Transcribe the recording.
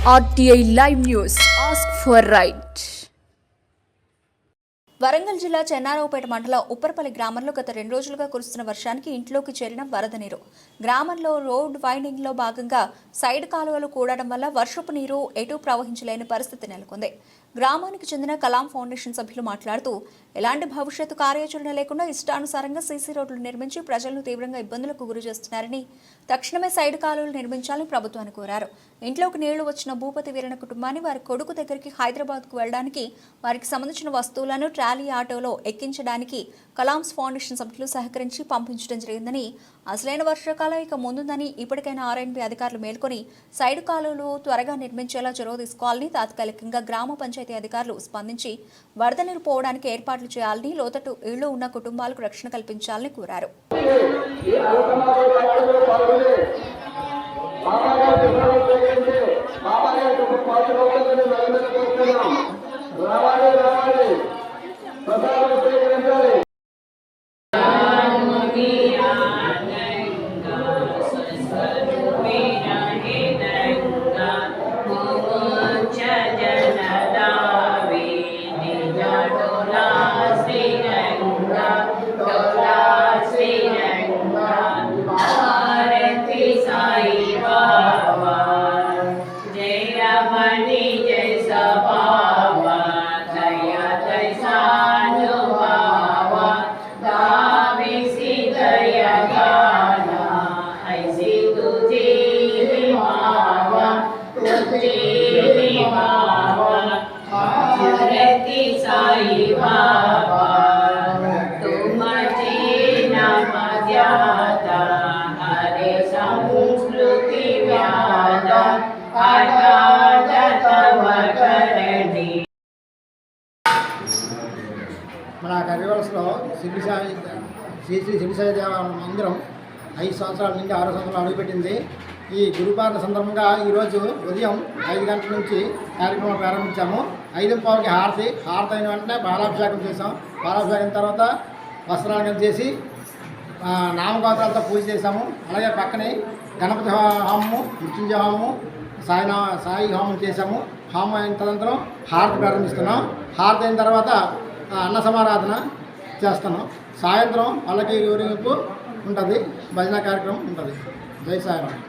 RTI Live News. Ask for right. Warangal జిల్లా చెన్నారావుపేట మండలం ఉప్పరపల్లి గ్రామంలో గత 2 రోజులుగా కురుస్తున్న వర్షానికి ఇంట్లోకి చేరిన వరద నీరు. గ్రామంలో రోడ్ వైండింగ్లో భాగంగా సైడ్ కాలువలు కూడడం వల్ల వర్షపు నీరు ఎటు ప్రవహించలేని పరిస్థితి నెలకొంది. గ్రామానికి చెందిన కలాం ఫౌండేషన్ సభ్యులు మాట్లాడుతూ ఎలాంటి భవిష్యత్తు కార్యాచరణ లేకుండా ఇష్టానుసారంగా సీసీ రోడ్లు నిర్మించి ప్రజలను తీవ్రంగా ఇబ్బందులకు గురి చేస్తున్నారని, తక్షణమే సైడ్ కాలువలు నిర్మించాలని ప్రభుత్వాన్ని కోరారు. ఇంట్లోకి నీళ్లు వచ్చిన భూపతి వీరణ కుటుంబాన్ని వారి కొడుకు దగ్గరికి హైదరాబాద్కు వెళ్లడానికి వారికి సంబంధించిన వస్తువులను ట్రాలీ ఆటోలో ఎక్కించడానికి కలాంస్ ఫౌండేషన్ సభ్యులు సహకరించి పంపించడం జరిగిందని, అసలైన వర్షాకాలం ఇక ముందుందని ఇప్పటికైనా ఆర్ఎన్బి అధికారులు మేల్కొని సైడ్ కాలువలు త్వరగా నిర్మించేలా చొరవ తీసుకోవాలని, తాత్కాలికంగా గ్రామ పంచాయతీ అధికారులు స్పందించి వరద నీరు పోవడానికి ఏర్పాట్లు చేయాలని, లోతట్టు ఇళ్లు ఉన్న కుటుంబాలకు రక్షణ కల్పించాలని కోరారు. మన కర్రీవలసలో శ్రీ శివసాయి దేవాలయం మందిరం 5 సంవత్సరాల నుండి 6 సంవత్సరాలు అడుగుపెట్టింది. ఈ గురుపారణ సందర్భంగా ఈరోజు ఉదయం 5 గంటల నుంచి కార్యక్రమం ప్రారంభించాము. 5:15కి హారతి అయిన వెంటనే బాలాభిషేకం చేసాం. బాలాభిషేకం తర్వాత వస్త్రాలంకరణ చేసి నామగోత్రాలతో పూజ చేశాము. అలాగే పక్కనే గణపతి హోమము, మృత్యుంజయ హోమము, సాయి హోమం చేశాము. హోమం అయిన తదనంతరం హారతి ప్రారంభిస్తున్నాం. హారతి అయిన తర్వాత అన్న సమారాధన చేస్తున్నాం. సాయంత్రం వాళ్ళకి ఊరేగింపు ఉంటుంది, భజన కార్యక్రమం ఉంటుంది. జై సాయిరామ్.